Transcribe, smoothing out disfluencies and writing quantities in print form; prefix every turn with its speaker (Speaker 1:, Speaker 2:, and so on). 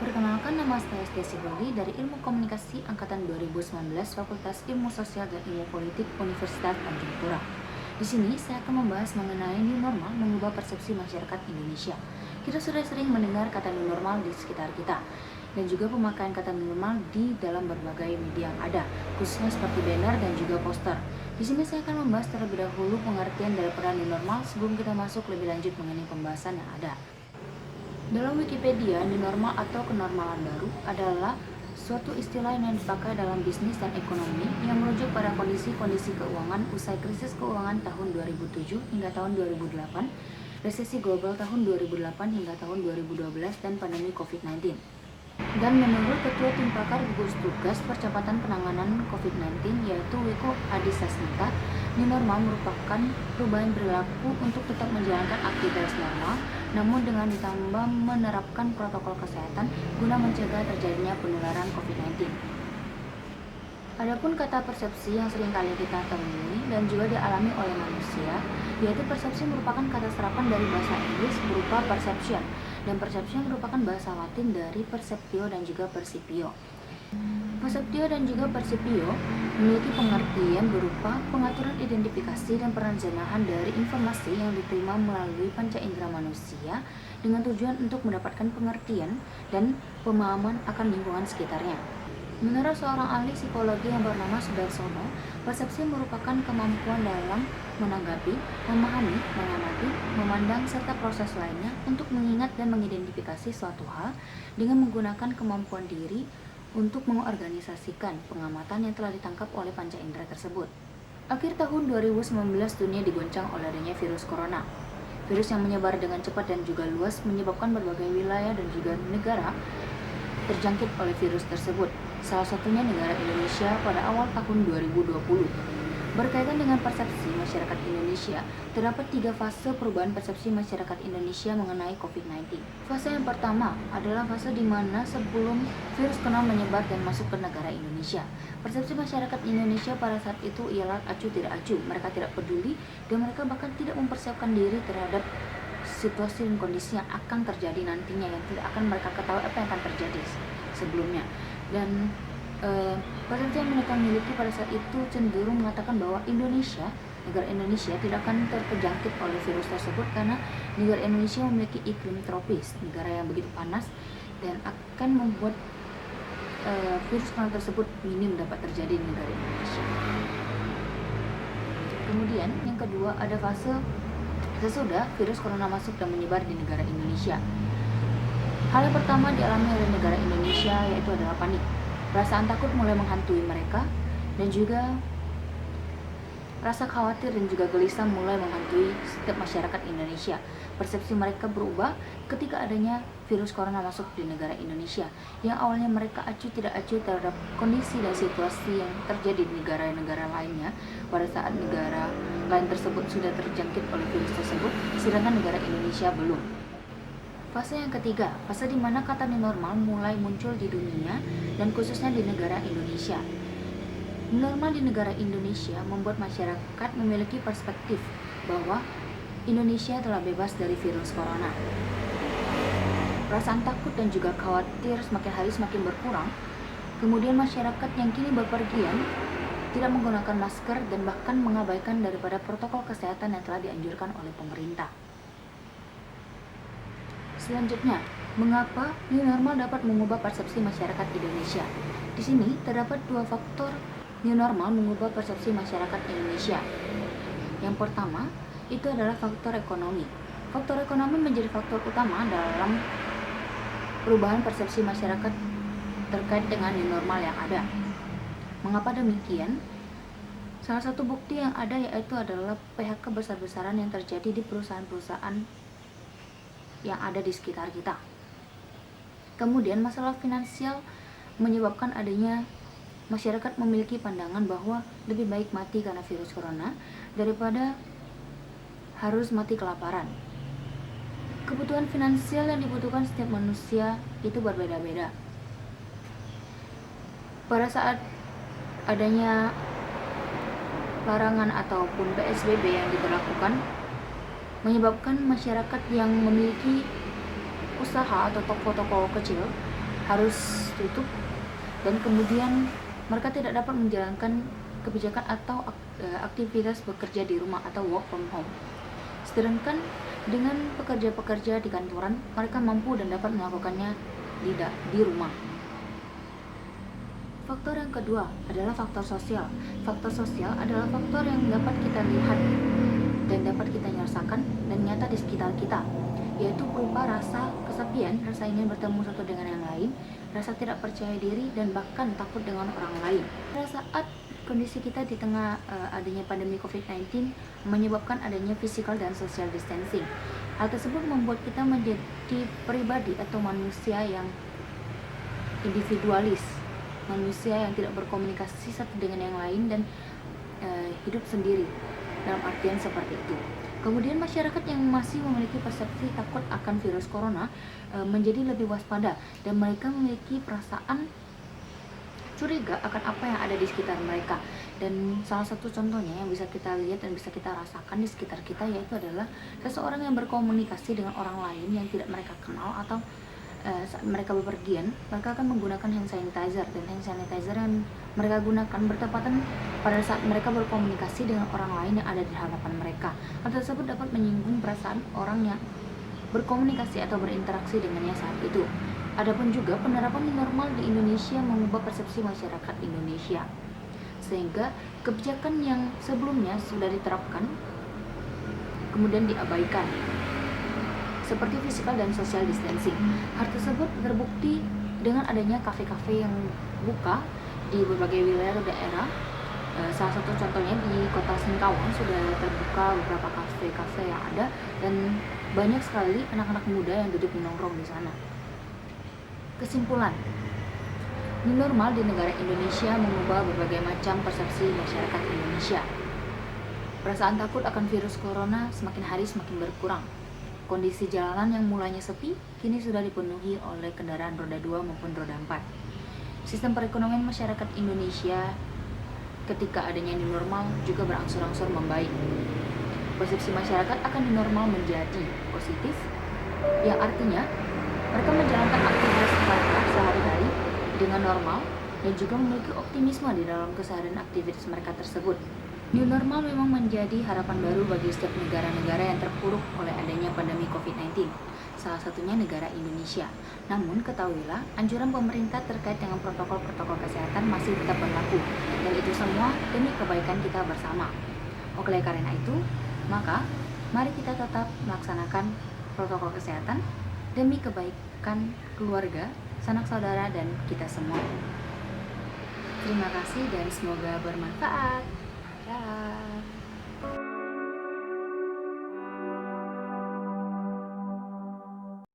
Speaker 1: Perkenalkan, nama saya Stacy Holi dari Ilmu Komunikasi Angkatan 2019 Fakultas Ilmu Sosial dan Ilmu Politik Universitas Tanjung Pura. Di sini saya akan membahas mengenai new normal mengubah persepsi masyarakat Indonesia. Kita sudah sering mendengar kata new normal di sekitar kita dan juga pemakaian kata new normal di dalam berbagai media yang ada, khususnya seperti banner dan juga poster. Di sini saya akan membahas terlebih dahulu pengertian dari peran new normal sebelum kita masuk lebih lanjut mengenai pembahasan yang ada. Dalam Wikipedia, new normal atau kenormalan baru adalah suatu istilah yang dipakai dalam bisnis dan ekonomi yang merujuk pada kondisi-kondisi keuangan usai krisis keuangan tahun 2007 hingga tahun 2008, resesi global tahun 2008 hingga tahun 2012, dan pandemi COVID-19. Dan menurut Ketua Tim Pakar Gugus Tugas Percepatan Penanganan COVID-19 yaitu Wiko Adhisasmita, new normal merupakan perubahan perilaku untuk tetap menjalankan aktivitas normal, namun dengan ditambah menerapkan protokol kesehatan guna mencegah terjadinya penularan COVID-19. Adapun kata persepsi yang sering kali kita temui dan juga dialami oleh manusia, yaitu persepsi merupakan kata serapan dari bahasa Inggris berupa perception, dan perception merupakan bahasa Latin dari perceptio dan juga percipio. Perceptio dan juga percipio memiliki pengertian berupa pengaturan identifikasi dan penerjemahan dari informasi yang diterima melalui panca indera manusia dengan tujuan untuk mendapatkan pengertian dan pemahaman akan lingkungan sekitarnya. Menurut seorang ahli psikologi yang bernama Sudarsono, persepsi merupakan kemampuan dalam menanggapi, memahami, mengamati, memandang, serta proses lainnya untuk mengingat dan mengidentifikasi suatu hal dengan menggunakan kemampuan diri untuk mengorganisasikan pengamatan yang telah ditangkap oleh panca indera tersebut. Akhir tahun 2019 dunia digoncang oleh adanya virus corona. Virus yang menyebar dengan cepat dan juga luas menyebabkan berbagai wilayah dan juga negara terjangkit oleh virus tersebut, salah satunya negara Indonesia pada awal tahun 2020. Berkaitan dengan persepsi masyarakat Indonesia, terdapat 3 fase perubahan persepsi masyarakat Indonesia mengenai COVID-19. Fase yang pertama adalah fase di mana sebelum virus corona menyebar dan masuk ke negara Indonesia. Persepsi masyarakat Indonesia pada saat itu ialah acuh tidak acuh, mereka tidak peduli dan mereka bahkan tidak mempersiapkan diri terhadap situasi dan kondisi yang akan terjadi nantinya, yang tidak akan mereka ketahui apa yang akan terjadi sebelumnya. Dan persepsi yang mereka miliki pada saat itu cenderung mengatakan bahwa negara Indonesia tidak akan terjangkit oleh virus tersebut karena negara Indonesia memiliki iklim tropis, negara yang begitu panas, dan akan membuat virus corona tersebut minim dapat terjadi di negara Indonesia. Kemudian yang kedua ada fase sesudah virus corona masuk dan menyebar di negara Indonesia. Hal yang pertama dialami oleh negara Indonesia yaitu adalah panik. Perasaan takut mulai menghantui mereka dan juga rasa khawatir dan juga gelisah mulai menghantui setiap masyarakat Indonesia. Persepsi mereka berubah ketika adanya virus corona masuk di negara Indonesia. Yang awalnya mereka acuh tidak acuh terhadap kondisi dan situasi yang terjadi di negara-negara lainnya pada saat negara lain tersebut sudah terjangkit oleh virus tersebut, sedangkan negara Indonesia belum. Fase yang ketiga, fase di mana kata new normal mulai muncul di dunia dan khususnya di negara Indonesia. New normal di negara Indonesia membuat masyarakat memiliki perspektif bahwa Indonesia telah bebas dari virus corona. Perasaan takut dan juga khawatir semakin hari semakin berkurang. Kemudian masyarakat yang kini berpergian tidak menggunakan masker dan bahkan mengabaikan daripada protokol kesehatan yang telah dianjurkan oleh pemerintah. Selanjutnya, mengapa new normal dapat mengubah persepsi masyarakat Indonesia? Di sini terdapat 2 faktor new normal mengubah persepsi masyarakat Indonesia. Yang pertama, itu adalah faktor ekonomi. Faktor ekonomi menjadi faktor utama dalam perubahan persepsi masyarakat terkait dengan new normal yang ada. Mengapa demikian? Salah satu bukti yang ada yaitu adalah PHK besar-besaran yang terjadi di perusahaan-perusahaan yang ada di sekitar kita. Kemudian masalah finansial menyebabkan adanya masyarakat memiliki pandangan bahwa lebih baik mati karena virus corona daripada harus mati kelaparan. Kebutuhan finansial yang dibutuhkan setiap manusia itu berbeda-beda. Pada saat adanya larangan ataupun PSBB yang diberlakukan, menyebabkan masyarakat yang memiliki usaha atau toko-toko kecil harus tutup, dan kemudian mereka tidak dapat menjalankan kebijakan atau aktivitas bekerja di rumah atau work from home. Sedangkan dengan pekerja-pekerja di kantoran, mereka mampu dan dapat melakukannya di rumah. Faktor yang kedua adalah faktor sosial. Faktor sosial adalah faktor yang dapat kita lihat dan dapat kita rasakan dan nyata di sekitar kita, yaitu berupa rasa kesepian, rasa ingin bertemu satu dengan yang lain, rasa tidak percaya diri, dan bahkan takut dengan orang lain. Pada saat kondisi kita di tengah adanya pandemi COVID-19 menyebabkan adanya physical dan social distancing. Hal tersebut membuat kita menjadi pribadi atau manusia yang individualis, manusia yang tidak berkomunikasi satu dengan yang lain dan hidup sendiri dalam artian seperti itu. Kemudian masyarakat yang masih memiliki persepsi takut akan virus corona menjadi lebih waspada, dan mereka memiliki perasaan curiga akan apa yang ada di sekitar mereka. Dan salah satu contohnya yang bisa kita lihat dan bisa kita rasakan di sekitar kita yaitu adalah seseorang yang berkomunikasi dengan orang lain yang tidak mereka kenal, atau saat mereka bepergian, mereka akan menggunakan hand sanitizer, dan hand sanitizer yang mereka gunakan bertepatan pada saat mereka berkomunikasi dengan orang lain yang ada di hadapan mereka. Hal tersebut dapat menyinggung perasaan orang yang berkomunikasi atau berinteraksi dengannya saat itu. Adapun juga penerapan new normal di Indonesia mengubah persepsi masyarakat Indonesia, sehingga kebijakan yang sebelumnya sudah diterapkan kemudian diabaikan, seperti physical dan social distancing. Hal tersebut terbukti dengan adanya kafe-kafe yang buka di berbagai wilayah atau daerah. Salah satu contohnya di kota Singkawang sudah terbuka beberapa kafe-kafe yang ada, dan banyak sekali anak-anak muda yang duduk menongkrong di sana. Kesimpulan, new normal di negara Indonesia mengubah berbagai macam persepsi masyarakat Indonesia. Perasaan takut akan virus corona semakin hari semakin berkurang. Kondisi jalanan yang mulanya sepi kini sudah dipenuhi oleh kendaraan roda 2 maupun roda 4. Sistem perekonomian masyarakat Indonesia ketika adanya new normal juga berangsur-angsur membaik. Persepsi masyarakat akan new normal menjadi positif, yang artinya mereka menjalankan aktivitas mereka sehari-hari dengan normal dan juga memiliki optimisme di dalam keseharian aktivitas mereka tersebut. New normal memang menjadi harapan baru bagi setiap negara-negara yang terpuruk oleh adanya pandemi COVID-19, salah satunya negara Indonesia. Namun ketahuilah, anjuran pemerintah terkait dengan protokol-protokol kesehatan masih tetap berlaku, dan itu semua demi kebaikan kita bersama. Oleh karena itu, maka mari kita tetap melaksanakan protokol kesehatan demi kebaikan keluarga, sanak saudara, dan kita semua. Terima kasih dan semoga bermanfaat.